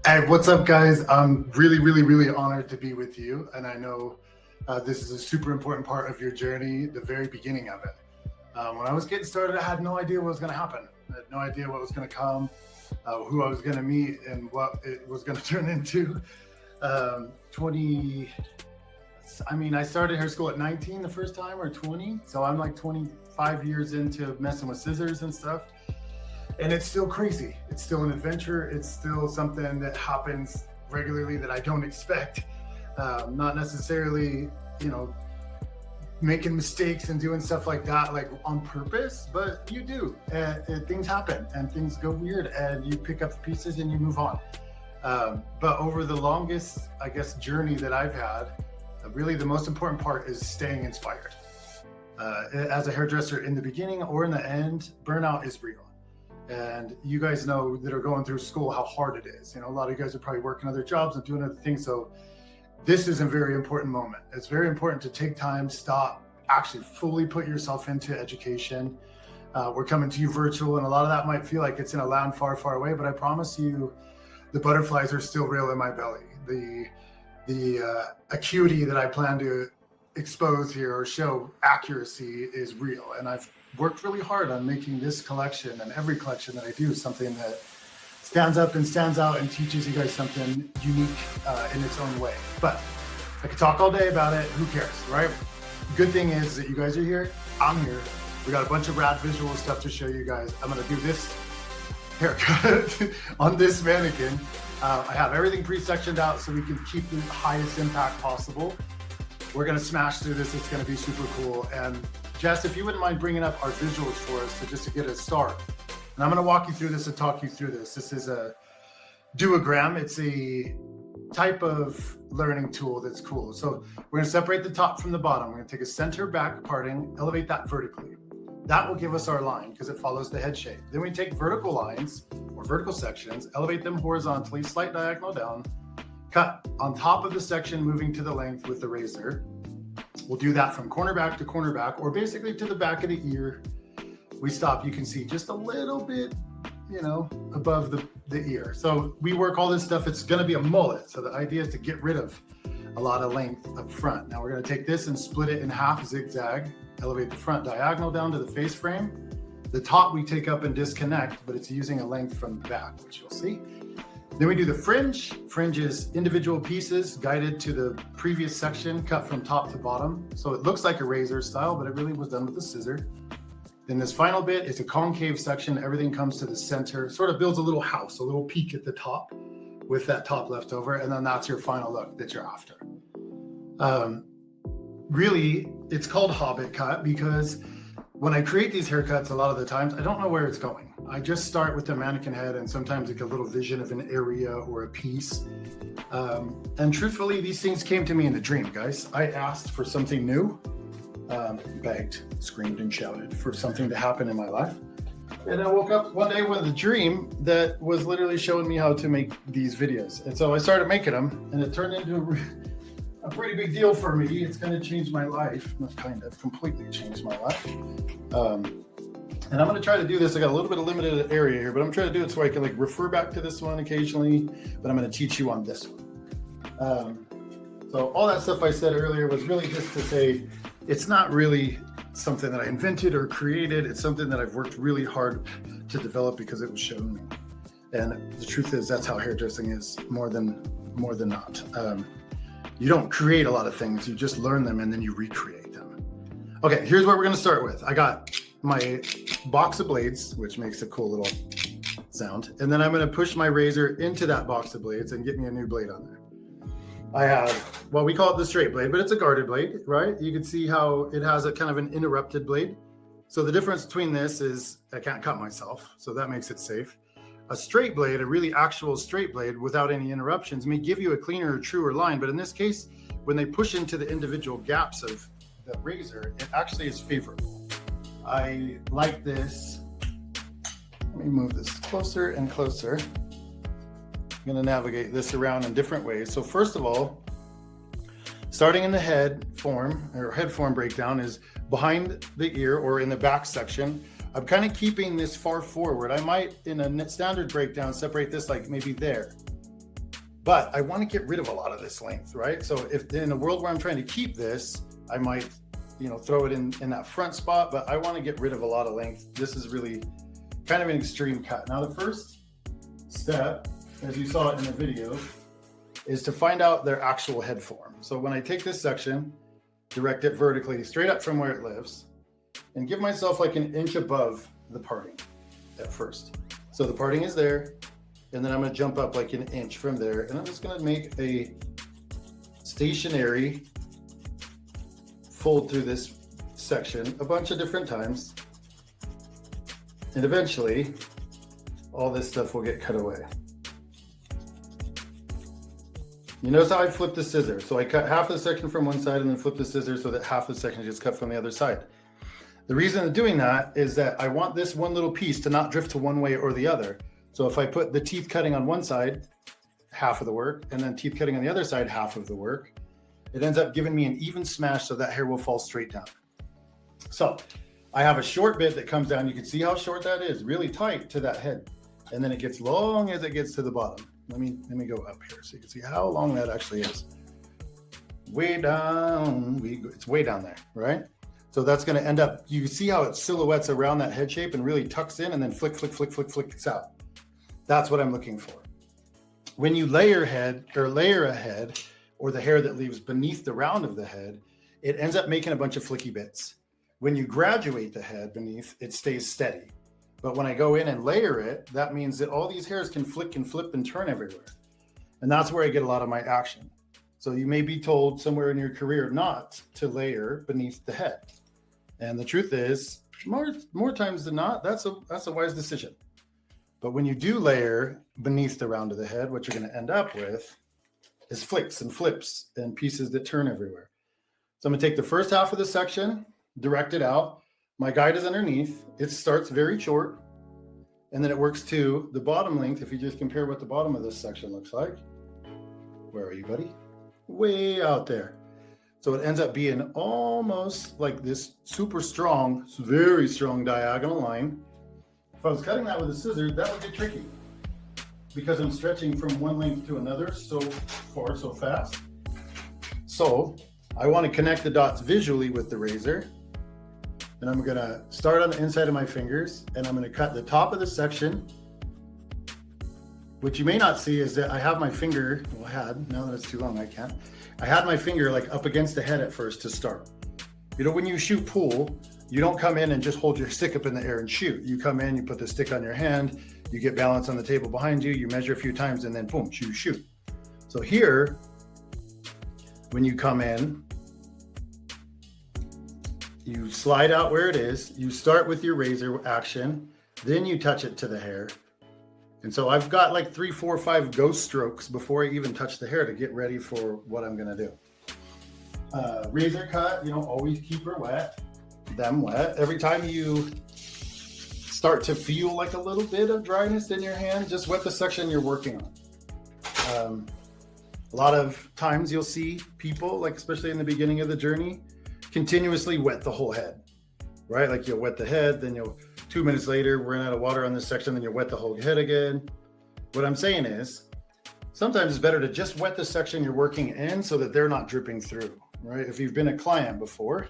Hey, what's up, guys? I'm really honored to be with you. And I know this is a super important part of your journey, the very beginning of it. When I was getting started, I had no idea what was going to happen. I had no idea what was going to come, who I was going to meet, and what it was going to turn into. I started hair school at 19 the first time, or 20. So I'm like 25 years into messing with scissors and stuff. And it's still crazy. It's still an adventure. It's still something that happens regularly that I don't expect. Not necessarily, making mistakes and doing stuff like that, like on purpose, but you do. And things happen and things go weird and you pick up the pieces and you move on. But over the longest, journey that I've had, really the most important part is staying inspired. As a hairdresser in the beginning or in the end, burnout is real. And you guys know that are going through school how hard it is. A lot of you guys are probably working other jobs and doing other things. So this is a very important moment. It's very important to take time, stop, actually fully put yourself into education. We're coming to you virtual, and a lot of that might feel like it's in a land far, far away, but I promise you the butterflies are still real in my belly. The acuity that I plan to expose here or show accuracy is real. And I've worked really hard on making this collection and every collection that I do something that stands up and stands out and teaches you guys something unique in its own way. But I could talk all day about it. Who cares, right? Good thing is that you guys are here. I'm here. We got a bunch of rad visual stuff to show you guys. I'm going to do this haircut on this mannequin. I have everything pre-sectioned out so we can keep the highest impact possible. We're going to smash through this. It's going to be super cool. And Jess, if you wouldn't mind bringing up our visuals for us to get a start. And I'm going to walk you through this and talk you through this. This is a duogram. It's a type of learning tool that's cool. So we're going to separate the top from the bottom. We're going to take a center back parting, elevate that vertically. That will give us our line because it follows the head shape. Then we take vertical lines or vertical sections, elevate them horizontally, slight diagonal down, cut on top of the section, moving to the length with the razor. We'll do that from cornerback to cornerback, or basically to the back of the ear. We stop, you can see just a little bit, above the ear. So we work all this stuff. It's going to be a mullet. So the idea is to get rid of a lot of length up front. Now we're going to take this and split it in half, zigzag, elevate the front diagonal down to the face frame. The top we take up and disconnect, but it's using a length from the back, which you'll see. Then we do the fringe. Fringe is individual pieces guided to the previous section, cut from top to bottom. So it looks like a razor style, but it really was done with a scissor. Then this final bit is a concave section. Everything comes to the center, sort of builds a little house, a little peak at the top with that top left over. And then that's your final look that you're after. Really, it's called Hobbit Cut because when I create these haircuts, a lot of the times, I don't know where it's going. I just start with the mannequin head and sometimes like a little vision of an area or a piece. And truthfully, these things came to me in a dream, guys. I asked for something new, begged, screamed, and shouted for something to happen in my life. And I woke up one day with a dream that was literally showing me how to make these videos. And so I started making them, and it turned into a pretty big deal for me. It's going to change my life. Not kind of, completely changed my life. And I'm going to try to do this. I got a little bit of limited area here, but I'm trying to do it so I can refer back to this one occasionally, but I'm going to teach you on this one. So all that stuff I said earlier was really just to say, it's not really something that I invented or created. It's something that I've worked really hard to develop because it was shown me. And the truth is that's how hairdressing is more than not. You don't create a lot of things. You just learn them and then you recreate them. Okay, here's what we're going to start with. I got my box of blades, which makes a cool little sound. And then I'm going to push my razor into that box of blades and get me a new blade on there. I have, well, we call it the straight blade, but it's a guarded blade, right? You can see how it has a kind of an interrupted blade. So the difference between this is I can't cut myself, so that makes it safe. A straight blade, a really actual straight blade without any interruptions may give you a cleaner or truer line, but in this case, when they push into the individual gaps of the razor, it actually is favorable. I like this. Let me move this closer and closer. I'm going to navigate this around in different ways. So first of all, starting in the head form or head form breakdown is behind the ear or in the back section. I'm kind of keeping this far forward. I might, in a standard breakdown, separate this like maybe there. but I want to get rid of a lot of this length, right? So if in a world where I'm trying to keep this, I might, throw it in that front spot, but I want to get rid of a lot of length. This is really kind of an extreme cut. Now, the first step, as you saw it in the video, is to find out their actual head form. So when I take this section, direct it vertically straight up from where it lives, and give myself like an inch above the parting at first. So the parting is there, and then I'm going to jump up like an inch from there, and I'm just going to make a stationary fold through this section a bunch of different times, and eventually all this stuff will get cut away. You notice how I flip the scissors. So I cut half the section from one side and then flip the scissors so that half the section gets cut from the other side. The reason of doing that is that I want this one little piece to not drift to one way or the other. So if I put the teeth cutting on one side, half of the work, and then teeth cutting on the other side, half of the work, it ends up giving me an even smash so that hair will fall straight down. So I have a short bit that comes down. You can see how short that is, really tight to that head. And then it gets long as it gets to the bottom. Let me go up here so you can see how long that actually is. Way down, it's way down there, right? So that's going to end up, you see how it silhouettes around that head shape and really tucks in and then flicks out. That's what I'm looking for. When you layer a head, or the hair that leaves beneath the round of the head, it ends up making a bunch of flicky bits. When you graduate the head beneath, it stays steady. But when I go in and layer it, that means that all these hairs can flick and flip and turn everywhere. And that's where I get a lot of my action. So you may be told somewhere in your career not to layer beneath the head. And the truth is, more times than not, that's a wise decision. But when you do layer beneath the round of the head, what you're going to end up with is flicks and flips and pieces that turn everywhere. So I'm going to take the first half of the section, direct it out. My guide is underneath. It starts very short, and then it works to the bottom length. If you just compare what the bottom of this section looks like. Where are you, buddy? Way out there. So it ends up being almost like this super strong, very strong diagonal line. If I was cutting that with a scissors, that would get tricky because I'm stretching from one length to another so far, so fast. So I want to connect the dots visually with the razor. And I'm going to start on the inside of my fingers, and I'm going to cut the top of the section. What you may not see is that I have my finger, now that it's too long, I can't. I had my finger like up against the head at first to start. When you shoot pool, you don't come in and just hold your stick up in the air and shoot. You come in, you put the stick on your hand, you get balance on the table behind you, you measure a few times, and then boom, you shoot. So here, when you come in, you slide out where it is, you start with your razor action, then you touch it to the hair. And so I've got like 3, 4, 5 ghost strokes before I even touch the hair to get ready for what I'm gonna do. Razor cut, always keep her wet, them wet. Every time you start to feel like a little bit of dryness in your hand, just wet the section you're working on. A lot of times you'll see people, like especially in the beginning of the journey, continuously wet the whole head, right? Like you'll wet the head, then 2 minutes later, we're out of water on this section, then you wet the whole head again. What I'm saying is, sometimes it's better to just wet the section you're working in so that they're not dripping through, right? If you've been a client before,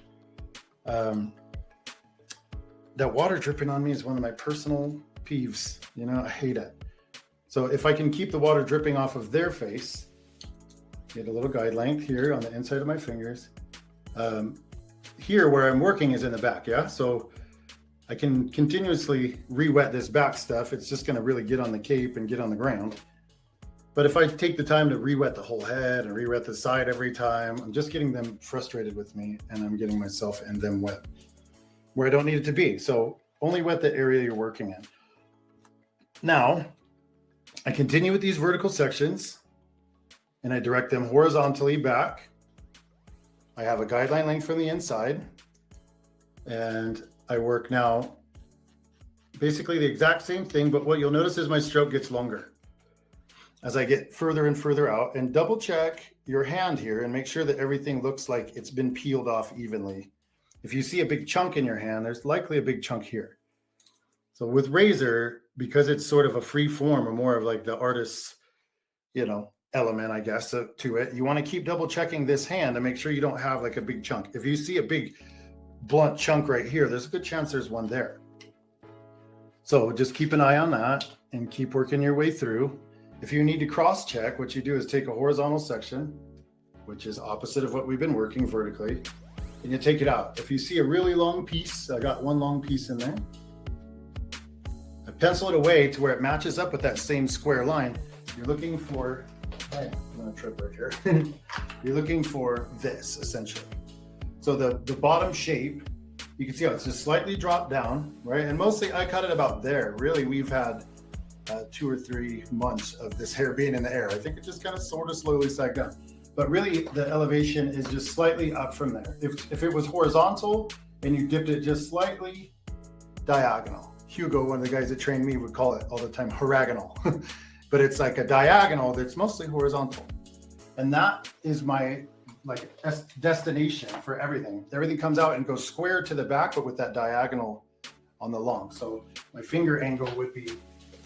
that water dripping on me is one of my personal peeves. I hate it. So if I can keep the water dripping off of their face, get a little guide length here on the inside of my fingers. Here where I'm working is in the back, yeah? So I can continuously re-wet this back stuff. It's just gonna really get on the cape and get on the ground. But if I take the time to re-wet the whole head and re-wet the side every time, I'm just getting them frustrated with me and I'm getting myself and them wet where I don't need it to be. So only wet the area you're working in. Now, I continue with these vertical sections and I direct them horizontally back. I have a guideline length from the inside and I work now basically the exact same thing, but what you'll notice is my stroke gets longer as I get further and further out. And double check your hand here and make sure that everything looks like it's been peeled off evenly. If you see a big chunk in your hand, there's likely a big chunk here. So with razor, because it's sort of a free form or more of like the artist's, element, I guess, to it. You want to keep double checking this hand to make sure you don't have like a big chunk. If you see a big blunt chunk right here, there's a good chance there's one there. So just keep an eye on that and keep working your way through. If you need to cross check, what you do is take a horizontal section, which is opposite of what we've been working vertically, and you take it out. If you see a really long piece, I got one long piece in there. I pencil it away to where it matches up with that same square line. You're looking for, I'm gonna trip right here. You're looking for this essentially. So the bottom shape, you can see how it's just slightly dropped down, right? And mostly I cut it about there. Really, we've had 2 or 3 months of this hair being in the air. I think it just kind of sort of slowly sagged down. But really the elevation is just slightly up from there. If it was horizontal and you dipped it just slightly diagonal. Hugo, one of the guys that trained me, would call it all the time horagonal. But it's like a diagonal that's mostly horizontal. And that is my like destination for everything. Everything comes out and goes square to the back, but with that diagonal on the long. So my finger angle would be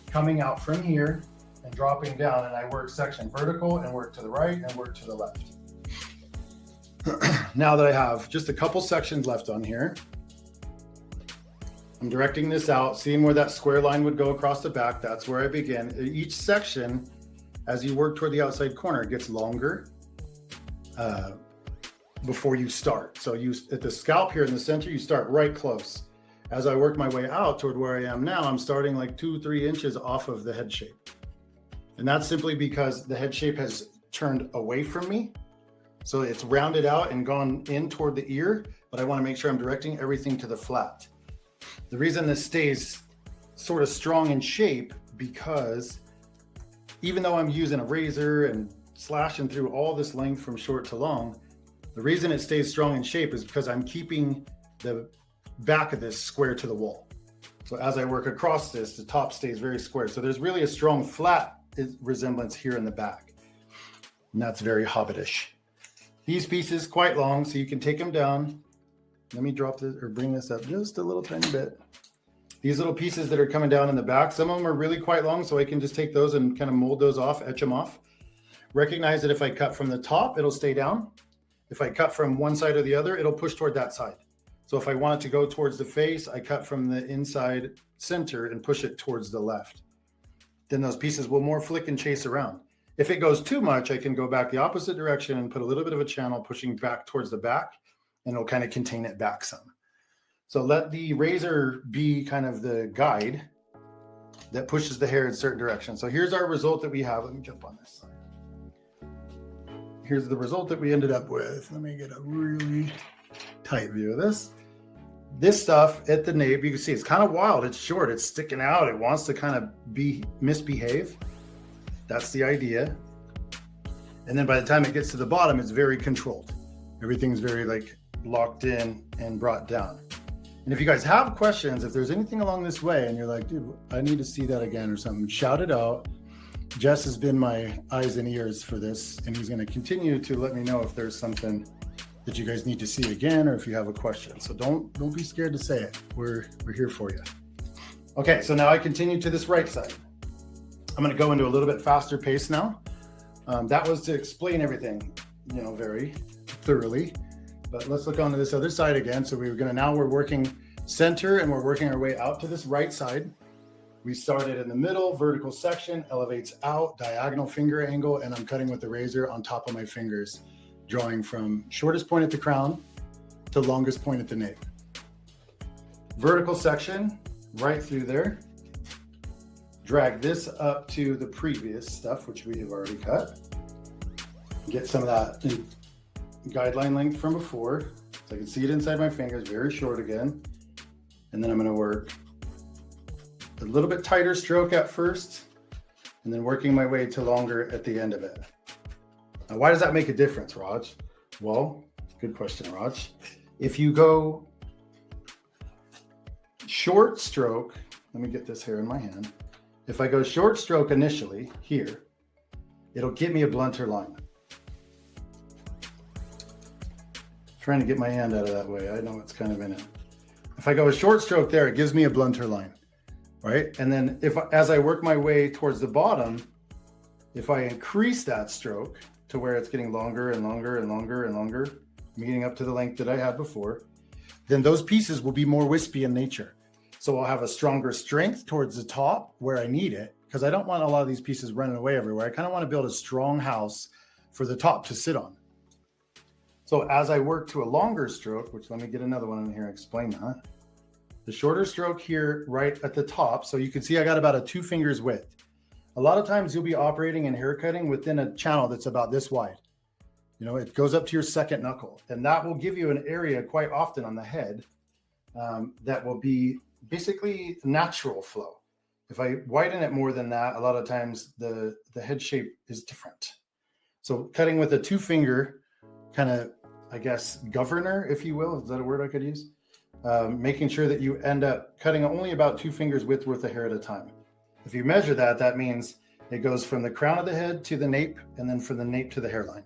coming out from here and dropping down, and I work section vertical and work to the right and work to the left. Now that I have just a couple sections left on here, I'm directing this out, seeing where that square line would go across the back. That's where I begin. Each section, as you work toward the outside corner, gets longer before you start. So you, at the scalp here in the center, you start right close. As I work my way out toward where I am now, I'm starting like 2-3 inches off of the head shape. And that's simply because the head shape has turned away from me. So it's rounded out and gone in toward the ear, but I want to make sure I'm directing everything to the flat. The reason this stays sort of strong in shape, because even though I'm using a razor and slashing through all this length from short to long, the reason it stays strong in shape is because I'm keeping the back of this square to the wall. So as I work across this, the top stays very square. So there's really a strong flat resemblance here in the back. And that's very Hobbitish. These pieces quite long, so you can take them down. Let me drop this or bring this up just a little tiny bit. These little pieces that are coming down in the back, some of them are really quite long, so I can just take those and kind of mold those off, etch them off. Recognize that if I cut from the top, it'll stay down. If I cut from one side or the other, it'll push toward that side. So if I want it to go towards the face, I cut from the inside center and push it towards the left. Then those pieces will more flick and chase around. If it goes too much, I can go back the opposite direction and put a little bit of a channel pushing back towards the back, and it'll kind of contain it back some. So let the razor be kind of the guide that pushes the hair in certain directions. So here's our result that we have. Let me jump on this side. Here's the result that we ended up with. Let me get a really tight view of this. This stuff at the nape, you can see it's kind of wild. It's short, it's sticking out. It wants to kind of misbehave. That's the idea. And then by the time it gets to the bottom, it's very controlled. Everything's very like locked in and brought down. And if you guys have questions, if there's anything along this way and you're like, dude, I need to see that again or something, shout it out. Jess has been my eyes and ears for this, and he's going to continue to let me know if there's something that you guys need to see again, or if you have a question. So don't be scared to say it. We're here for you. Okay, so now I continue to this right side. I'm going to go into a little bit faster pace now. That was to explain everything, very thoroughly. But let's look onto this other side again. So we're working center, and we're working our way out to this right side. We started in the middle, vertical section, elevates out, diagonal finger angle, and I'm cutting with the razor on top of my fingers, drawing from shortest point at the crown to longest point at the nape. Vertical section, right through there. Drag this up to the previous stuff, which we have already cut. Get some of that guideline length from before, so I can see it inside my fingers, very short again. And then I'm going to work a little bit tighter stroke at first, and then working my way to longer at the end of it. Now, why does that make a difference, Raj? Well, good question, Raj. If you go short stroke, let me get this hair in my hand. If I go short stroke initially here, it'll give me a blunter line. Trying to get my hand out of that way. I know it's kind of in it. If I go a short stroke there, it gives me a blunter line, right? And then as I work my way towards the bottom, If I increase that stroke to where it's getting longer and longer and longer and longer, meeting up to the length that I had before, then those pieces will be more wispy in nature. So I'll have a stronger strength towards the top where I need it, because I don't want a lot of these pieces running away everywhere. I kind of want to build a strong house for the top to sit on. So as I work to a longer stroke, which let me get another one in here and explain that. The shorter stroke here right at the top. So you can see I got about a 2 fingers width. A lot of times you'll be operating and hair cutting within a channel that's about this wide. You know, it goes up to your second knuckle, and that will give you an area quite often on the head that will be basically natural flow. If I widen it more than that, a lot of times the head shape is different. So cutting with a 2 finger kind of, I guess, governor, if you will, is that a word I could use? Making sure that you end up cutting only about 2 fingers width worth of hair at a time. If you measure that, that means it goes from the crown of the head to the nape, and then from the nape to the hairline.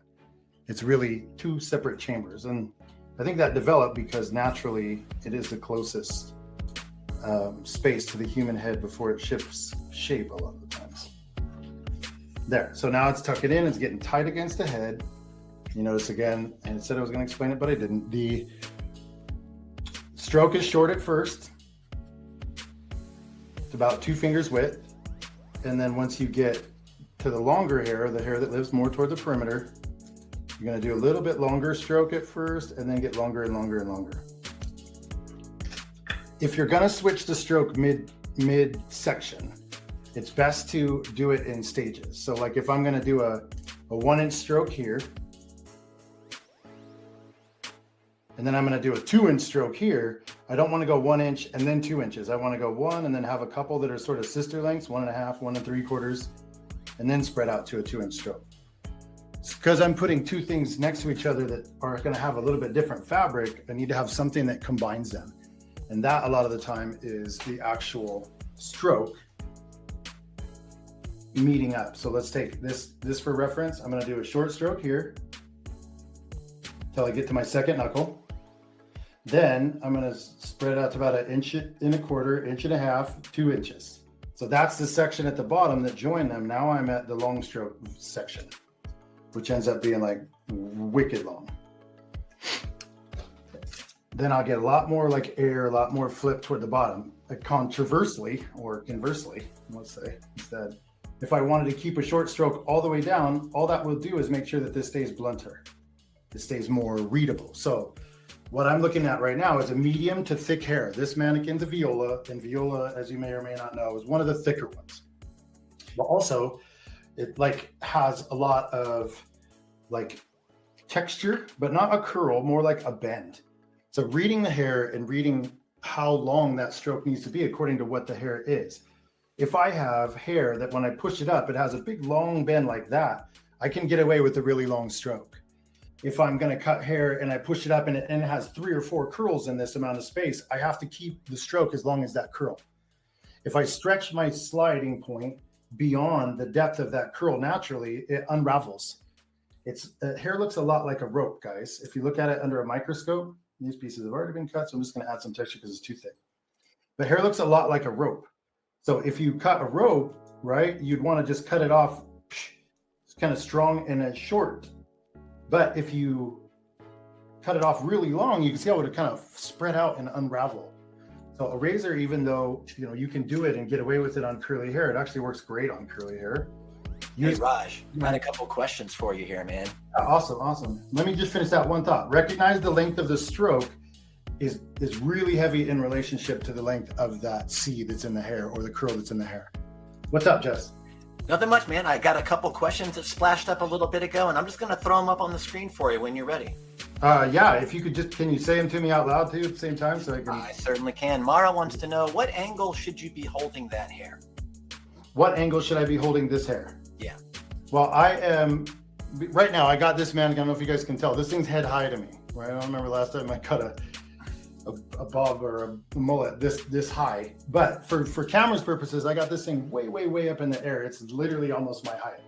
It's really 2 separate chambers. And I think that developed because naturally it is the closest space to the human head before it shifts shape a lot of the times. There, so now it's tucking in, it's getting tight against the head. You notice again, and it said I was going to explain it, but I didn't. The stroke is short at first. It's about 2 fingers width. And then once you get to the longer hair, the hair that lives more toward the perimeter, you're going to do a little bit longer stroke at first and then get longer and longer and longer. If you're going to switch the stroke mid section, it's best to do it in stages. So like if I'm going to do a 1-inch stroke here, and then I'm going to do a 2-inch stroke here, I don't want to go 1 inch and then 2 inches. I want to go 1 and then have a couple that are sort of sister lengths, 1.5, 1 3/4, and then spread out to a 2-inch stroke. It's because I'm putting 2 things next to each other that are going to have a little bit different fabric. I need to have something that combines them. And that a lot of the time is the actual stroke meeting up. So let's take this for reference. I'm going to do a short stroke here till I get to my second knuckle. Then I'm going to spread out to about 1.25 inches, 1.5 inches, 2 inches. So that's the section at the bottom that join them. Now I'm at the long stroke section, which ends up being like wicked long. Then I'll get a lot more like air, a lot more flip toward the bottom. Conversely, let's say instead, if I wanted to keep a short stroke all the way down, all that will do is make sure that this stays blunter. It stays more readable. So what I'm looking at right now is a medium to thick hair. This mannequin's a viola, and viola, as you may or may not know, is one of the thicker ones. But also, it like has a lot of like texture, but not a curl, more like a bend. So reading the hair and reading how long that stroke needs to be according to what the hair is. If I have hair that when I push it up, it has a big long bend like that, I can get away with a really long stroke. If I'm going to cut hair and I push it up and it has 3 or 4 curls in this amount of space, I have to keep the stroke as long as that curl. If I stretch my sliding point beyond the depth of that curl naturally, it unravels. Hair looks a lot like a rope, guys. If you look at it under a microscope, these pieces have already been cut, so I'm just going to add some texture because it's too thick. But hair looks a lot like a rope. So if you cut a rope, right, you'd want to just cut it off. It's kind of strong and it's short. But if you cut it off really long, you can see how it would kind of spread out and unravel. So a razor, even though you can do it and get away with it on curly hair, it actually works great on curly hair. Hey Raj, I had a couple questions for you here, man. Awesome. Let me just finish that one thought. Recognize the length of the stroke is really heavy in relationship to the length of that C that's in the hair or the curl that's in the hair. What's up, Jess? Nothing much, man. I got a couple questions that splashed up a little bit ago, and I'm just going to throw them up on the screen for you when you're ready. Yeah, if you could can you say them to me out loud too at the same time so I can? I certainly can. Mara wants to know, what angle should you be holding that hair? What angle should I be holding this hair? Yeah. Well, right now I got this man, I don't know if you guys can tell, this thing's head high to me, right? I don't remember last time I cut a bob or a mullet this high, but for camera's purposes, I got this thing way up in the air. It's literally almost my height.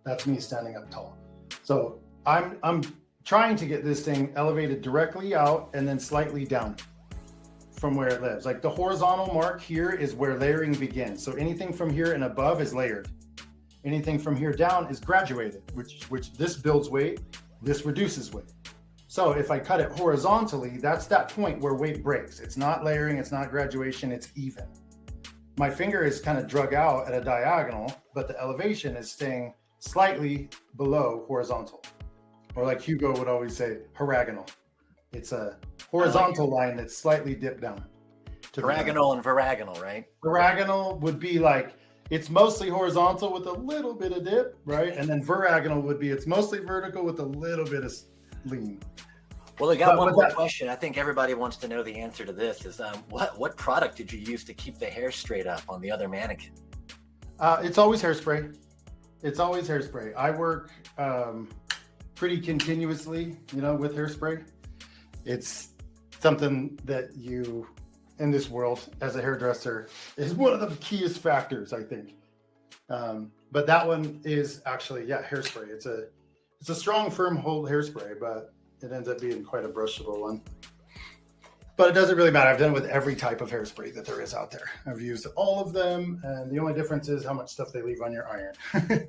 That's me standing up tall. So I'm trying to get this thing elevated directly out and then slightly down from where it lives. Like the horizontal mark here is where layering begins. So anything from here and above is layered. Anything from here down is graduated, which this builds weight, this reduces weight. So if I cut it horizontally, that's that point where weight breaks. It's not layering, it's not graduation, it's even. My finger is kind of drug out at a diagonal, but the elevation is staying slightly below horizontal. Or like Hugo would always say, horigonal. It's a horizontal line that's slightly dipped down. Horigonal and viragonal, right? Viragonal would be like, it's mostly horizontal with a little bit of dip, right? And then viragonal would be, it's mostly vertical with a little bit of lean. Well, I got one more question. I think everybody wants to know the answer to this is what product did you use to keep the hair straight up on the other mannequin? It's always hairspray. It's always hairspray. I work pretty continuously, with hairspray. It's something that you, in this world, as a hairdresser, is one of the keyest factors, I think. But that one is actually, hairspray. It's a strong, firm hold hairspray, but it ends up being quite a brushable one. But it doesn't really matter. I've done it with every type of hairspray that there is out there. I've used all of them, and the only difference is how much stuff they leave on your iron.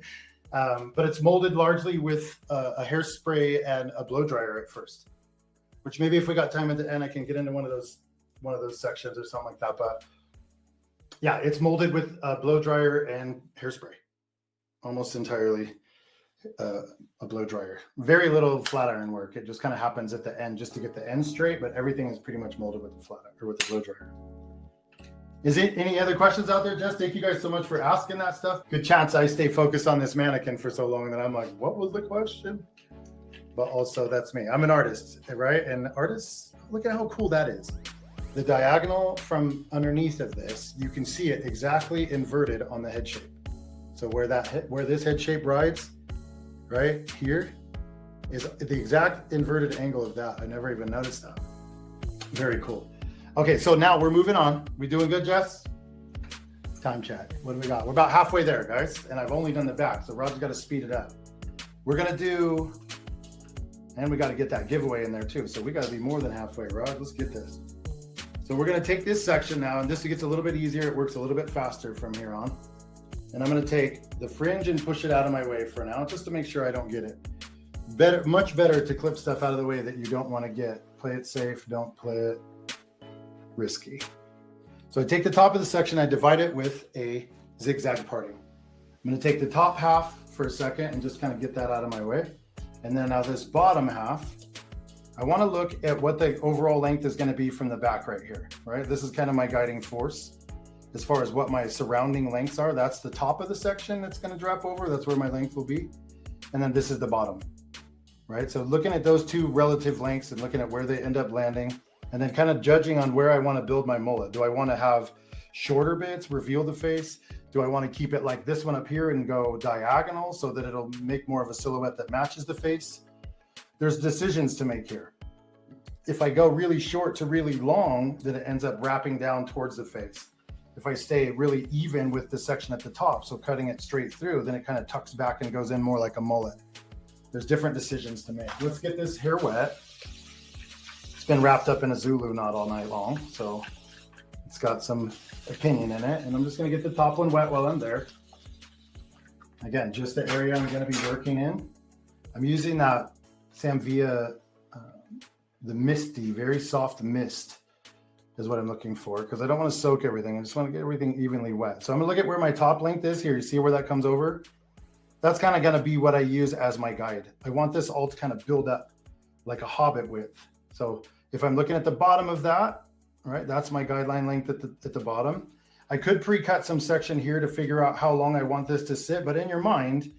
But it's molded largely with a hairspray and a blow dryer at first, which maybe if we got time at the end, I can get into one of those sections or something like that. But yeah, it's molded with a blow dryer and hairspray, almost entirely a blow dryer. Very little flat iron work. It just kind of happens at the end just to get the end straight, but everything is pretty much molded with the flat iron or with the blow dryer. Is it any other questions out there, Jess? Thank you guys so much for asking that stuff. Good chance I stay focused on this mannequin for so long that I'm like, what was the question? But also that's me. I'm an artist, right? And artists, look at how cool that is. The diagonal from underneath of this, you can see it exactly inverted on the head shape. So where this head shape rides, right here, is the exact inverted angle of that. I never even noticed that. Very cool. Okay, so now we're moving on. We doing good, Jess? Time check. What do we got? We're about halfway there, guys. And I've only done the back, so Rod's got to speed it up. We're gonna do, and we got to get that giveaway in there too. So we got to be more than halfway, Rod. Let's get this. So we're gonna take this section now, and this gets a little bit easier. It works a little bit faster from here on. And I'm gonna take the fringe and push it out of my way for now, just to make sure I don't get it. Much better to clip stuff out of the way that you don't want to get. Play it safe, don't play it risky. So I take the top of the section, I divide it with a zigzag parting. I'm gonna take the top half for a second and just kind of get that out of my way. And then now this bottom half, I wanna look at what the overall length is gonna be from the back right here, right? This is kind of my guiding force. As far as what my surrounding lengths are, that's the top of the section that's going to drop over. That's where my length will be. And then this is the bottom, right? So looking at those two relative lengths and looking at where they end up landing, and then kind of judging on where I want to build my mullet. Do I want to have shorter bits, reveal the face? Do I want to keep it like this one up here and go diagonal so that it'll make more of a silhouette that matches the face? There's decisions to make here. If I go really short to really long, then it ends up wrapping down towards the face. If I stay really even with the section at the top, so cutting it straight through, then it kind of tucks back and goes in more like a mullet. There's different decisions to make. Let's get this hair wet. It's been wrapped up in a Zulu knot all night long, so it's got some opinion in it. And I'm just gonna get the top one wet while I'm there. Again, just the area I'm gonna be working in. I'm using that Samvia, the misty, very soft mist is what I'm looking for, because I don't want to soak everything. I just want to get everything evenly wet. So I'm gonna look at where my top length is here. You see where that comes over? That's kind of gonna be what I use as my guide. I want this all to kind of build up like a Hobbit width. So if I'm looking at the bottom of that, all right, that's my guideline length at the bottom. I could pre-cut some section here to figure out how long I want this to sit, but in your mind,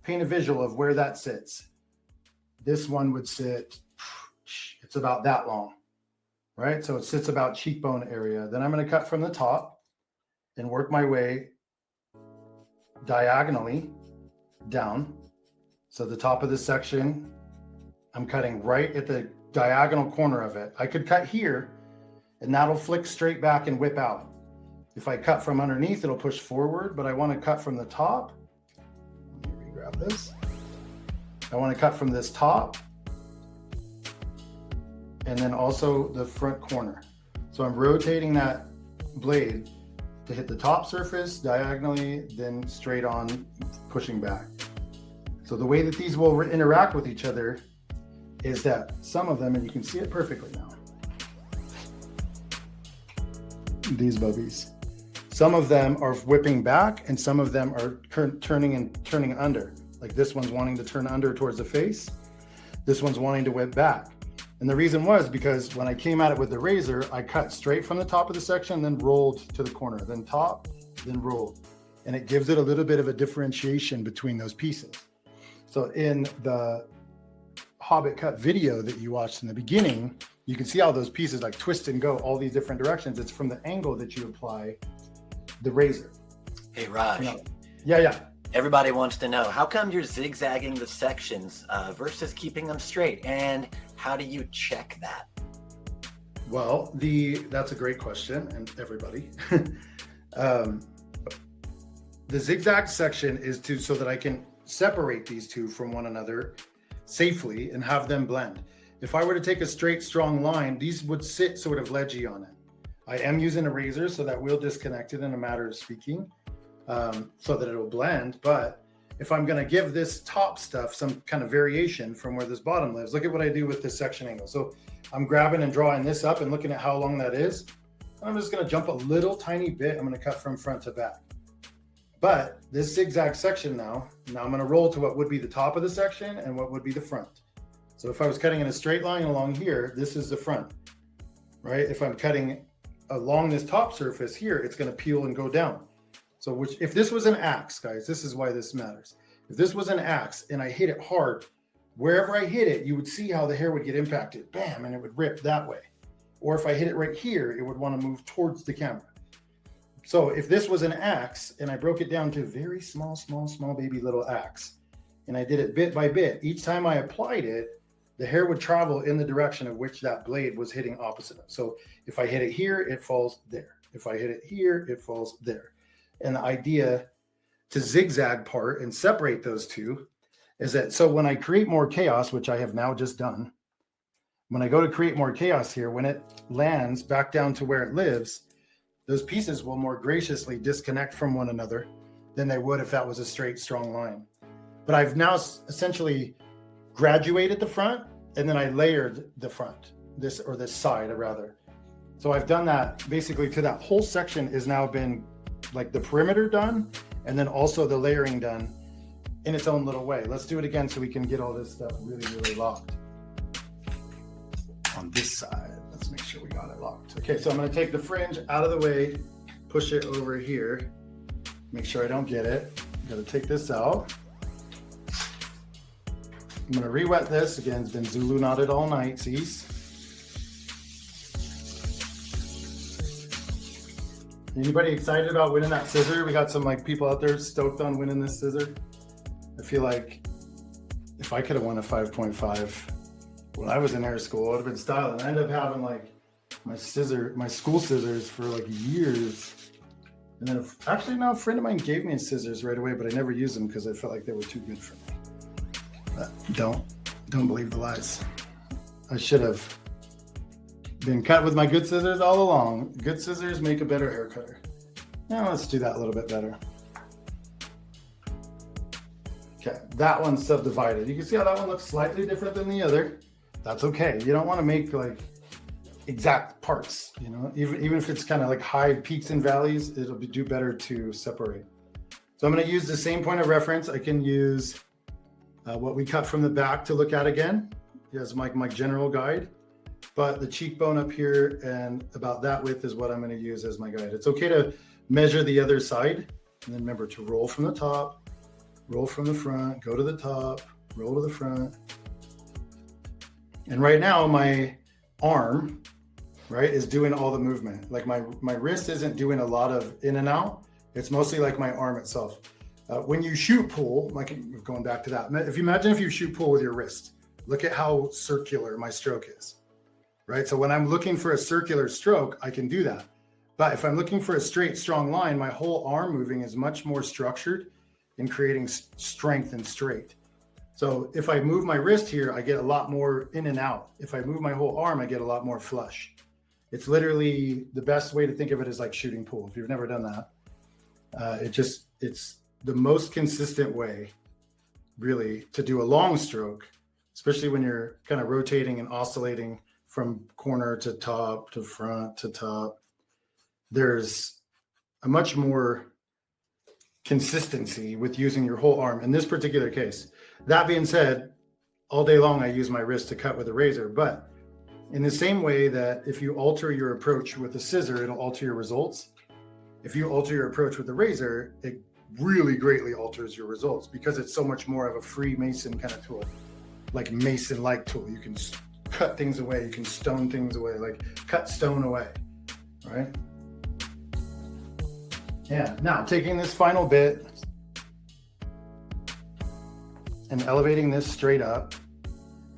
paint a visual of where that sits. This one would sit, it's about that long. Right? So it sits about cheekbone area. Then I'm going to cut from the top and work my way diagonally down. So the top of this section, I'm cutting right at the diagonal corner of it. I could cut here and that'll flick straight back and whip out. If I cut from underneath, it'll push forward, but I want to cut from the top. Let me grab this. I want to cut from this top, and then also the front corner. So I'm rotating that blade to hit the top surface diagonally, then straight on pushing back. So the way that these will interact with each other is that some of them, and you can see it perfectly now, these bubbies, some of them are whipping back and some of them are turning under. Like this one's wanting to turn under towards the face. This one's wanting to whip back. And the reason was because when I came at it with the razor, I cut straight from the top of the section, then rolled to the corner, then top, then rolled. And it gives it a little bit of a differentiation between those pieces. So in the Hobbit Cut video that you watched in the beginning, you can see how those pieces like twist and go all these different directions. It's from the angle that you apply the razor. Hey, Raj. You know? Yeah. Everybody wants to know, how come you're zigzagging the sections versus keeping them straight? And how do you check that? Well, that's a great question, and everybody. The zigzag section is so that I can separate these two from one another safely and have them blend. If I were to take a straight, strong line, these would sit sort of ledgy on it. I am using a razor, so that will disconnect it in a matter of speaking, so that it'll blend. But if I'm going to give this top stuff some kind of variation from where this bottom lives, look at what I do with this section angle. So I'm grabbing and drawing this up and looking at how long that is. I'm just going to jump a little tiny bit. I'm going to cut from front to back. But this zigzag section now I'm going to roll to what would be the top of the section and what would be the front. So if I was cutting in a straight line along here, this is the front, right? If I'm cutting along this top surface here, it's going to peel and go down. So if this was an axe, guys, this is why this matters. If this was an axe and I hit it hard, wherever I hit it, you would see how the hair would get impacted, bam, and it would rip that way. Or if I hit it right here, it would want to move towards the camera. So if this was an axe and I broke it down to a very small baby little axe, and I did it bit by bit, each time I applied it, the hair would travel in the direction of which that blade was hitting opposite of. So if I hit it here, it falls there. If I hit it here, it falls there. And the idea to zigzag part and separate those two is that, so when I create more chaos, which I have now just done, when I go to create more chaos here, when it lands back down to where it lives, those pieces will more graciously disconnect from one another than they would if that was a straight, strong line. But I've now essentially graduated the front, and then I layered the front, this side rather. So I've done that basically to that whole section is now been like the perimeter done, and then also the layering done in its own little way. Let's do it again so we can get all this stuff really locked. On this side, let's make sure we got it locked. Okay, so I'm going to take the fringe out of the way, push it over here, make sure I don't get it. Got to take this out. I'm going to re-wet this. Again, it's been Zulu knotted all night, sees? Anybody excited about winning that scissor? We got some people out there stoked on winning this scissor. I feel like if I could have won a 5.5 when I was in hair school, I would have been styling. I ended up having my school scissors for years. And then actually now a friend of mine gave me scissors right away, but I never used them because I felt like they were too good for me. But don't believe the lies. I should have been cut with my good scissors all along. Good scissors make a better hair cutter. Now let's do that a little bit better. Okay, that one's subdivided. You can see how that one looks slightly different than the other. That's okay. You don't want to make exact parts, even if it's kind of high peaks and valleys, it'll do better to separate. So I'm going to use the same point of reference. I can use what we cut from the back to look at again as my general guide. But the cheekbone up here and about that width is what I'm going to use as my guide. It's okay to measure the other side. And then remember to roll from the top, roll from the front, go to the top, roll to the front. And right now my arm, is doing all the movement. My wrist isn't doing a lot of in and out. It's mostly my arm itself. When you shoot pool, going back to that, if you shoot pool with your wrist, look at how circular my stroke is. Right? So when I'm looking for a circular stroke, I can do that. But if I'm looking for a straight, strong line, my whole arm moving is much more structured in creating strength and straight. So if I move my wrist here, I get a lot more in and out. If I move my whole arm, I get a lot more flush. It's literally, the best way to think of it is like shooting pool. If you've never done that, it's the most consistent way really to do a long stroke, especially when you're kind of rotating and oscillating from corner to top to front to top. There's a much more consistency with using your whole arm in this particular case. That being said, all day long I use my wrist to cut with a razor, but in the same way that if you alter your approach with a scissor, it'll alter your results. If you alter your approach with a razor, it really greatly alters your results because it's so much more of a Freemason kind of tool, like Mason-like tool. You can cut things away, you can stone things away, like cut stone away, right? Yeah, now taking this final bit and elevating this straight up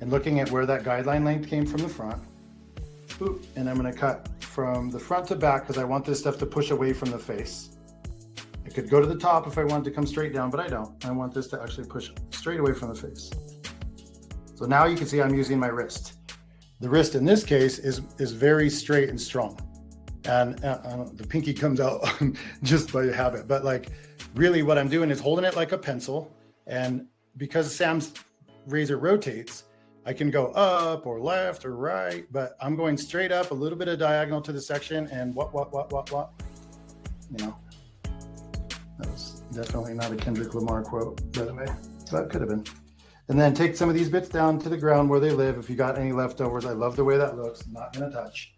and looking at where that guideline length came from the front. Boop, and I'm gonna cut from the front to back because I want this stuff to push away from the face. I could go to the top if I wanted to come straight down, but I don't. I want this to actually push straight away from the face. So now you can see I'm using my wrist. The wrist in this case is very straight and strong. And the pinky comes out just by habit, but like really what I'm doing is holding it like a pencil. And because Sam's razor rotates, I can go up or left or right, but I'm going straight up, a little bit of diagonal to the section, and what, you know. That was definitely not a Kendrick Lamar quote, by the way, but could have been. And then take some of these bits down to the ground where they live. If you got any leftovers, I love the way that looks. I'm not gonna touch.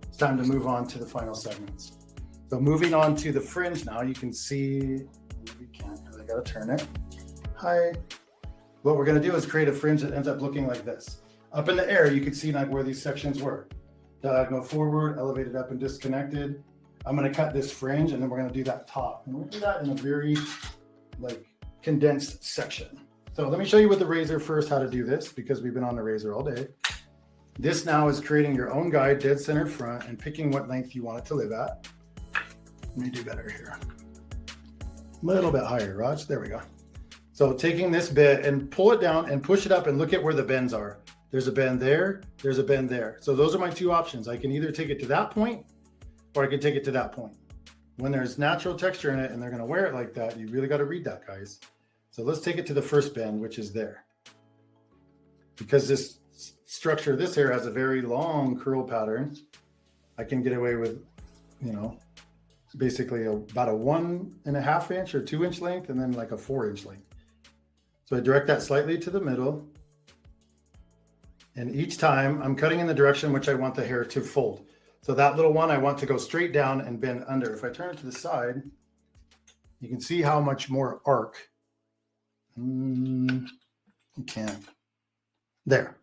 It's time to move on to the final segments. So moving on to the fringe now, you can see, we can't because I gotta turn it. Hi. What we're gonna do is create a fringe that ends up looking like this. Up in the air, you can see like where these sections were. Diagonal forward, elevated up and disconnected. I'm gonna cut this fringe and then we're gonna do that top. And we'll do that in a very like condensed section. So let me show you with the razor first how to do this because we've been on the razor all day. This now is creating your own guide, dead center front, and picking what length you want it to live at. Let me do better here. A little bit higher, Raj. There we go. So taking this bit and pull it down and push it up and look at where the bends are. There's a bend there, there's a bend there. So those are my two options. I can either take it to that point or I can take it to that point. When there's natural texture in it and they're gonna wear it like that, you really gotta read that, guys. So let's take it to the first bend, which is there. Because this structure, this hair has a very long curl pattern, I can get away with, you know, basically about a 1.5 inch or 2 inch length and then like a 4 inch length. So I direct that slightly to the middle. And each time I'm cutting in the direction which I want the hair to fold. So that little one, I want to go straight down and bend under. If I turn it to the side, you can see how much more arc. You can't. There.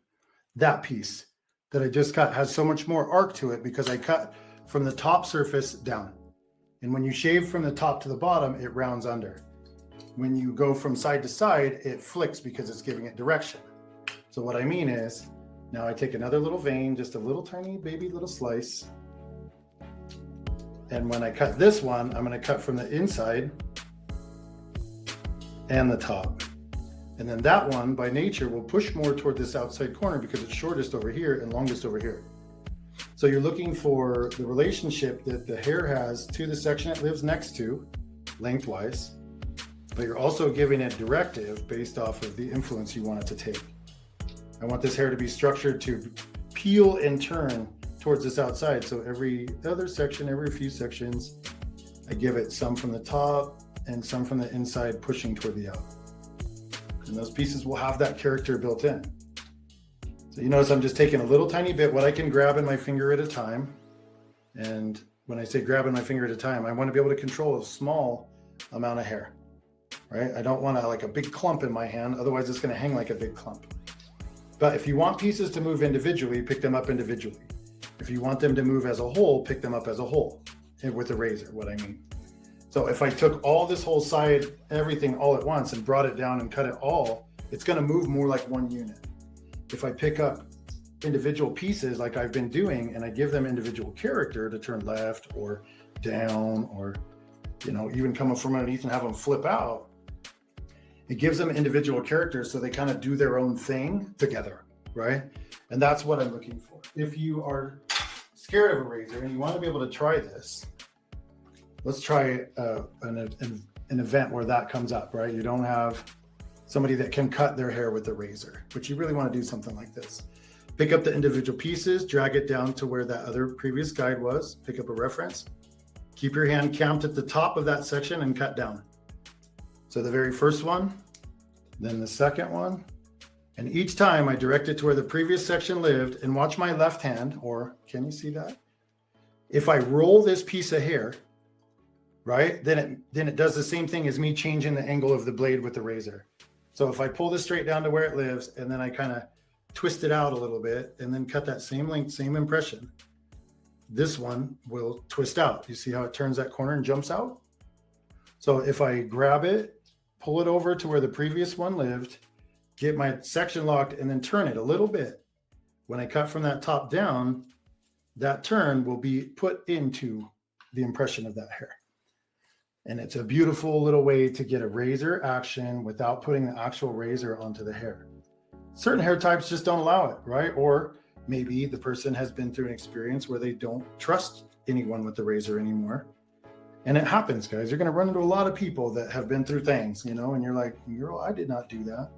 That piece that I just cut has so much more arc to it because I cut from the top surface down. And when you shave from the top to the bottom, it rounds under. When you go from side to side, it flicks because it's giving it direction. So what I mean is, now I take another little vein, just a little tiny baby little slice. And when I cut this one, I'm going to cut from the inside and the top. And then that one, by nature, will push more toward this outside corner because it's shortest over here and longest over here. So you're looking for the relationship that the hair has to the section it lives next to, lengthwise, but you're also giving it directive based off of the influence you want it to take. I want this hair to be structured to peel and turn towards this outside. So every other section, every few sections, I give it some from the top and some from the inside pushing toward the out. And those pieces will have that character built in. So you notice I'm just taking a little tiny bit, what I can grab in my finger at a time. And when I say grab in my finger at a time, I want to be able to control a small amount of hair, right? I don't want like a big clump in my hand, otherwise it's going to hang like a big clump. But if you want pieces to move individually, pick them up individually. If you want them to move as a whole, pick them up as a whole, and with a razor, what I mean. So if I took all this whole side, everything all at once and brought it down and cut it all, it's going to move more like one unit. If I pick up individual pieces like I've been doing and I give them individual character to turn left or down or, you know, even come up from underneath and have them flip out, it gives them individual characters so they kind of do their own thing together, right? And that's what I'm looking for. If you are scared of a razor and you want to be able to try this, let's try an event where that comes up, right? You don't have somebody that can cut their hair with a razor, but you really want to do something like this. Pick up the individual pieces, drag it down to where that other previous guide was, pick up a reference, keep your hand camped at the top of that section and cut down. So the very first one, then the second one, and each time I direct it to where the previous section lived, and watch my left hand, or can you see that? If I roll this piece of hair, right, then it does the same thing as me changing the angle of the blade with the razor. So if I pull this straight down to where it lives, and then I kind of twist it out a little bit, and then cut that same length, same impression, this one will twist out. You see how it turns that corner and jumps out? So if I grab it, pull it over to where the previous one lived, get my section locked, and then turn it a little bit. When I cut from that top down, that turn will be put into the impression of that hair. And it's a beautiful little way to get a razor action without putting the actual razor onto the hair. Certain hair types just don't allow it, right? Or maybe the person has been through an experience where they don't trust anyone with the razor anymore. And it happens, guys. You're going to run into a lot of people that have been through things, you know, and you're like, girl, I did not do that.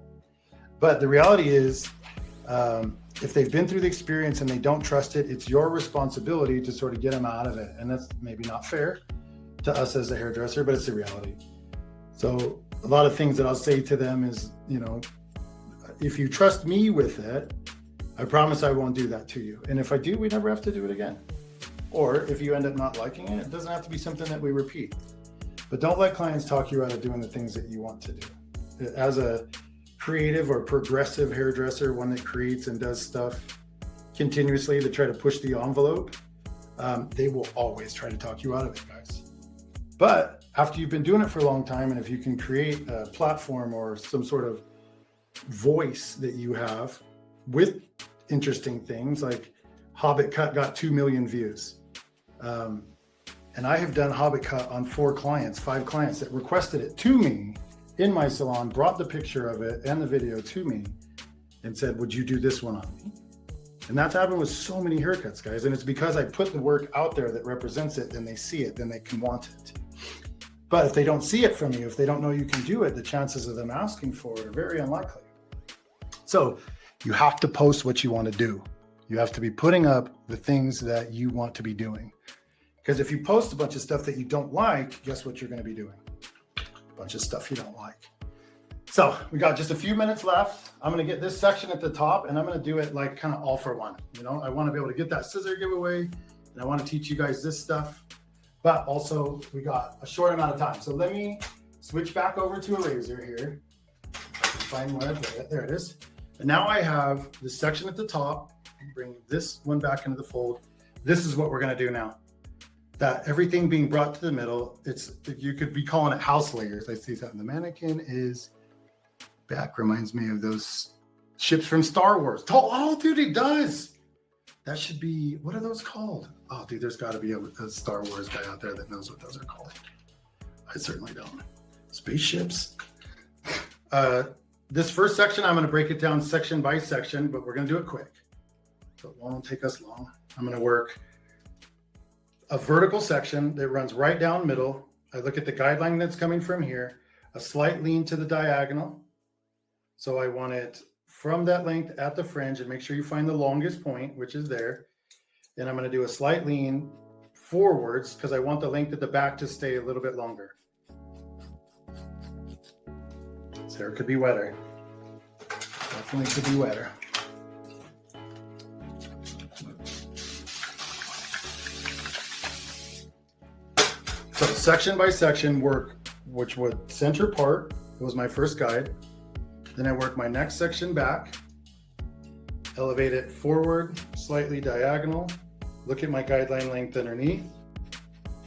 But the reality is, if they've been through the experience and they don't trust it, it's your responsibility to sort of get them out of it. And that's maybe not fair to us as a hairdresser, but it's the reality. So a lot of things that I'll say to them is, you know, if you trust me with it, I promise I won't do that to you. And if I do, we never have to do it again. Or if you end up not liking it, it doesn't have to be something that we repeat. But don't let clients talk you out of doing the things that you want to do. As a creative or progressive hairdresser, one that creates and does stuff continuously to try to push the envelope, they will always try to talk you out of it, guys. But after you've been doing it for a long time, and if you can create a platform or some sort of voice that you have with interesting things, like Hobbit Cut got 2 million views. And I have done Hobbit Cut on 5 clients that requested it to me in my salon, brought the picture of it and the video to me and said, would you do this one on me? And that's happened with so many haircuts, guys. And it's because I put the work out there that represents it, then they see it, then they can want it. But if they don't see it from you, if they don't know you can do it, the chances of them asking for it are very unlikely. So you have to post what you want to do. You have to be putting up the things that you want to be doing. Because if you post a bunch of stuff that you don't like, guess what you're going to be doing? A bunch of stuff you don't like. So we got just a few minutes left. I'm going to get this section at the top and I'm going to do it like kind of all for one. You know, I want to be able to get that scissor giveaway and I want to teach you guys this stuff, but also we got a short amount of time. So let me switch back over to a razor here. Find where I put it. There it is. And now I have the section at the top. Bring this one back into the fold. This is what we're going to do now. That everything being brought to the middle, you could be calling it house layers. I see that. The mannequin is back. Reminds me of those ships from Star Wars. Oh, dude, it does. That should be, what are those called? Oh, dude, there's got to be a Star Wars guy out there that knows what those are called. I certainly don't. Spaceships. This first section, I'm going to break it down section by section, but we're going to do it quick. So it won't take us long. I'm going to work a vertical section that runs right down middle. I look at the guideline that's coming from here, a slight lean to the diagonal. So I want it from that length at the fringe, and make sure you find the longest point, which is there. And I'm going to do a slight lean forwards because I want the length at the back to stay a little bit longer. This hair could be wetter. Definitely could be wetter. So section by section work, which would center part, was my first guide. Then I work my next section back, elevate it forward, slightly diagonal, look at my guideline length underneath.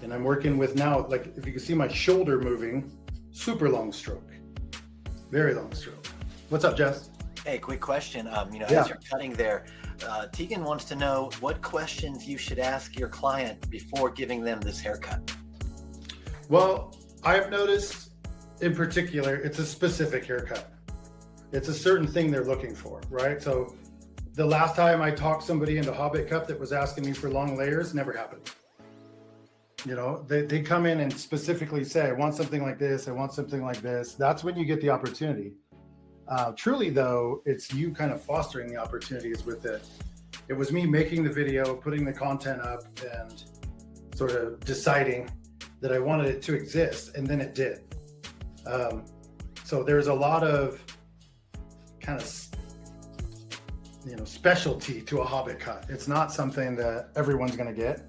And I'm working with now, like if you can see my shoulder moving, super long stroke, very long stroke. What's up, Jess? Hey, quick question. As you're cutting there, Tegan wants to know what questions you should ask your client before giving them this haircut. Well, I've noticed in particular, it's a specific haircut. It's a certain thing they're looking for, right? So the last time I talked somebody into Hobbit Cut that was asking me for long layers, never happened. You know, they come in and specifically say, I want something like this, I want something like this. That's when you get the opportunity. Truly, though, it's you kind of fostering the opportunities with it. It was me making the video, putting the content up, and sort of deciding that I wanted it to exist, and then it did. So there's a lot of kind of, you know, specialty to a Hobbit Cut. It's not something that everyone's going to get.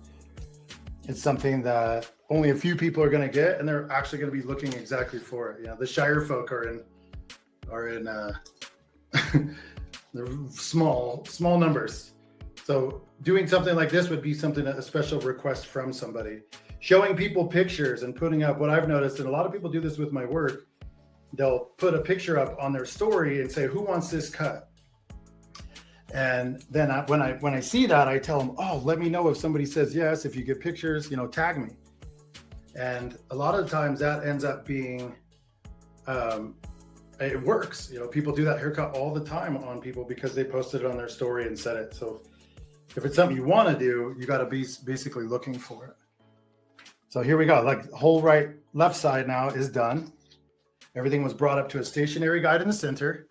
It's something that only a few people are going to get, and they're actually going to be looking exactly for it. You know, the Shire folk are in the small numbers. So doing something like this would be something, a special request from somebody. Showing people pictures and putting up what I've noticed, and a lot of people do this with my work, they'll put a picture up on their story and say, who wants this cut? And then when I see that, I tell them, oh, let me know if somebody says yes. If you get pictures, you know, tag me. And a lot of times that ends up being, it works. You know, people do that haircut all the time on people because they posted it on their story and said it. So if it's something you want to do, you got to be basically looking for it. So here we go. Like whole left side now is done. Everything was brought up to a stationary guide in the center,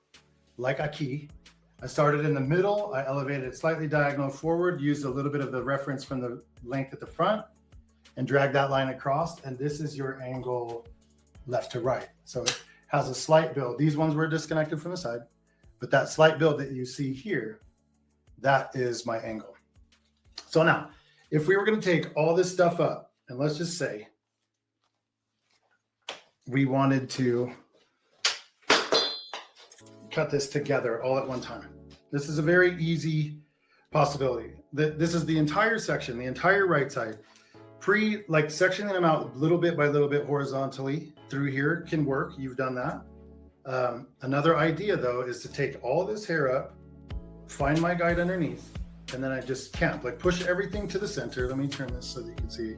like a key. I started in the middle. I elevated it slightly diagonal forward, used a little bit of the reference from the length at the front, and dragged that line across. And this is your angle left to right. So it has a slight build. These ones were disconnected from the side, but that slight build that you see here, that is my angle. So now, if we were going to take all this stuff up, and let's just say we wanted to cut this together all at one time. This is a very easy possibility. This is the entire section, the entire right side. Like sectioning them out little bit by little bit horizontally through here can work. You've done that. Another idea though is to take all this hair up, find my guide underneath, and then I just camp, like push everything to the center. Let me turn this so that you can see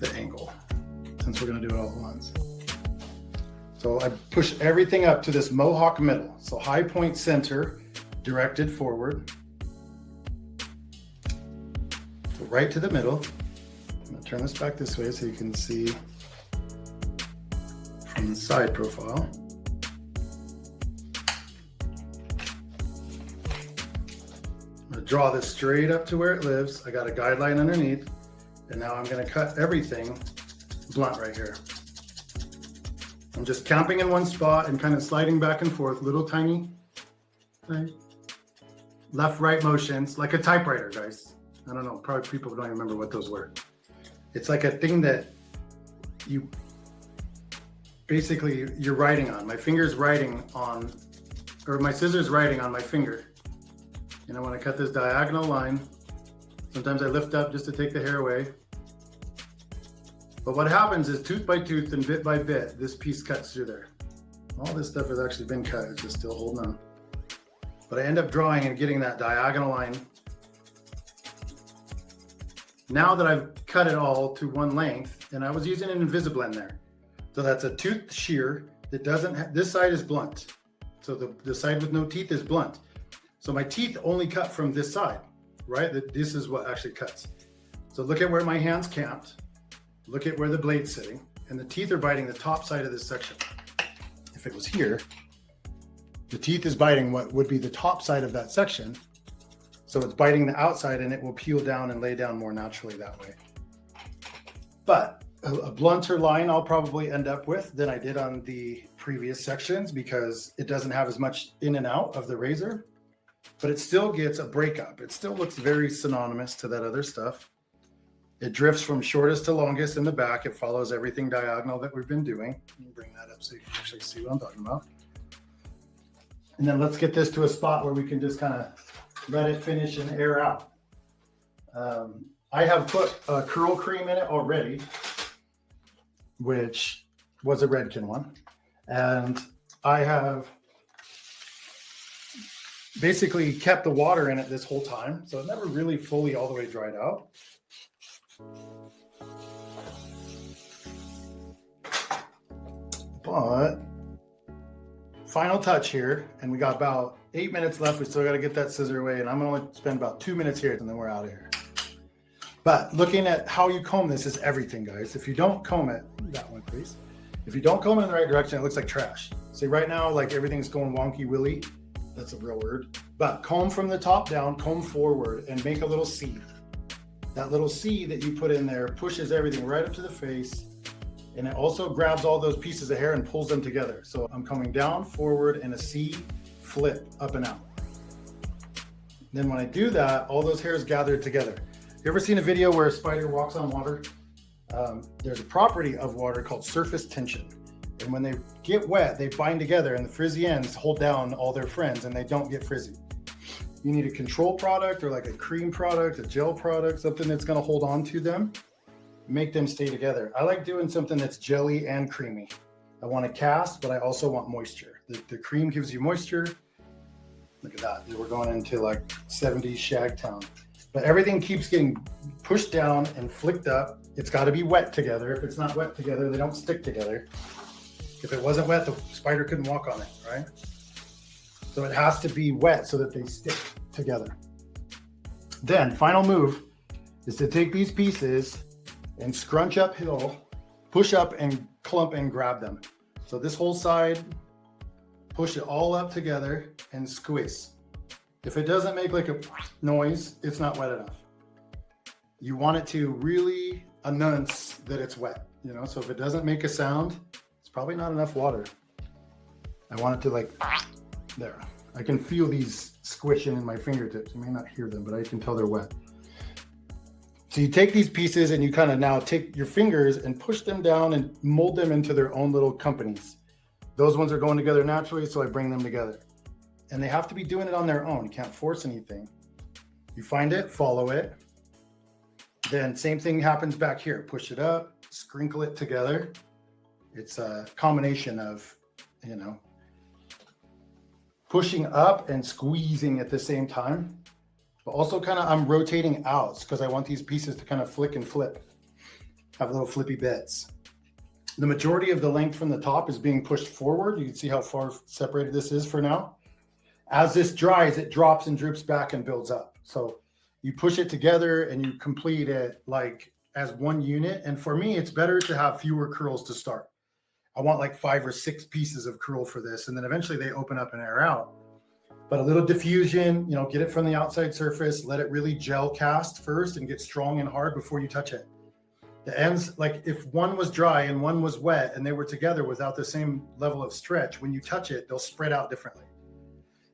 the angle, since we're gonna do it all at once. So I push everything up to this mohawk middle. So high point center, directed forward. So right to the middle. I'm gonna turn this back this way so you can see from the side profile. I'm gonna draw this straight up to where it lives. I got a guideline underneath, and now I'm gonna cut everything blunt right here. I'm just camping in one spot and kind of sliding back and forth, little tiny left-right motions, like a typewriter, guys. I don't know, probably people don't even remember what those were. It's like a thing that you basically, you're writing on. My finger's writing on, or my scissors writing on my finger. And I want to cut this diagonal line. Sometimes I lift up just to take the hair away. But what happens is tooth by tooth and bit by bit, this piece cuts through there. All this stuff has actually been cut, it's just still holding on. But I end up drawing and getting that diagonal line. Now that I've cut it all to one length, and I was using an Invisablend there. So that's a tooth shear that doesn't have, this side is blunt. So the side with no teeth is blunt. So my teeth only cut from this side, right? This is what actually cuts. So look at where my hand's camped. Look at where the blade's sitting, and the teeth are biting the top side of this section. If it was here, the teeth is biting what would be the top side of that section. So it's biting the outside, and it will peel down and lay down more naturally that way. But a blunter line I'll probably end up with than I did on the previous sections because it doesn't have as much in and out of the razor, but it still gets a breakup. It still looks very synonymous to that other stuff. It drifts from shortest to longest in the back. It follows everything diagonal that we've been doing. Let me bring that up so you can actually see what I'm talking about. And then let's get this to a spot where we can just kind of let it finish and air out. I have put a curl cream in it already, which was a Redken one. And I have basically kept the water in it this whole time. So it never really fully all the way dried out. But final touch here, and we got about 8 minutes left. We still got to get that scissor away, and I'm going to spend about 2 minutes here, and then we're out of here. But looking at how you comb this is everything, guys. If you don't comb it, that one, please. If you don't comb it in the right direction, it looks like trash. See, right now, like everything's going wonky willy. That's a real word. But comb from the top down, comb forward, and make a little C. That little C that you put in there pushes everything right up to the face, and it also grabs all those pieces of hair and pulls them together. So I'm coming down, forward, and a C, flip, up and out. Then when I do that, all those hairs gathered together. You ever seen a video where a spider walks on water? There's a property of water called surface tension. And when they get wet, they bind together and the frizzy ends hold down all their friends and they don't get frizzy. You need a control product or like a cream product, a gel product, something that's going to hold on to them, make them stay together. I like doing something that's jelly and creamy. I want to cast, but I also want moisture. The cream gives you moisture. Look at that. We're going into like 70s Shagtown. But everything keeps getting pushed down and flicked up. It's got to be wet together. If it's not wet together, they don't stick together. If it wasn't wet, the spider couldn't walk on it, right? So it has to be wet so that they stick together. Then, final move is to take these pieces and scrunch uphill, push up and clump and grab them. So this whole side, push it all up together and squeeze. If it doesn't make like a noise, it's not wet enough. You want it to really announce that it's wet, you know? So if it doesn't make a sound, it's probably not enough water. I want it to like, there. I can feel these squishing in my fingertips. You may not hear them, but I can tell they're wet. So you take these pieces and you kind of now take your fingers and push them down and mold them into their own little companies. Those ones are going together naturally, so I bring them together. And they have to be doing it on their own. You can't force anything. You find it, follow it. Then same thing happens back here. Push it up, sprinkle it together. It's a combination of, you know, pushing up and squeezing at the same time. But also kind of I'm rotating out because I want these pieces to kind of flick and flip. Have little flippy bits. The majority of the length from the top is being pushed forward. You can see how far separated this is for now. As this dries, it drops and droops back and builds up. So you push it together and you complete it like as one unit. And for me, it's better to have fewer curls to start. I want like 5 or 6 pieces of curl for this. And then eventually they open up and air out. But a little diffusion, you know, get it from the outside surface, let it really gel cast first and get strong and hard before you touch it. The ends, like if one was dry and one was wet and they were together without the same level of stretch, when you touch it, they'll spread out differently.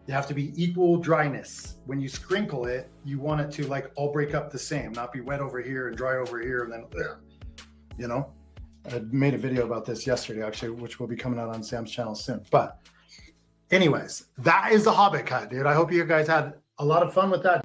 They have to be equal dryness. When you sprinkle it, you want it to like all break up the same, not be wet over here and dry over here and then, you know. I made a video about this yesterday, actually, which will be coming out on Sam's channel soon. But anyways, that is the Hobbit cut, dude. I hope you guys had a lot of fun with that.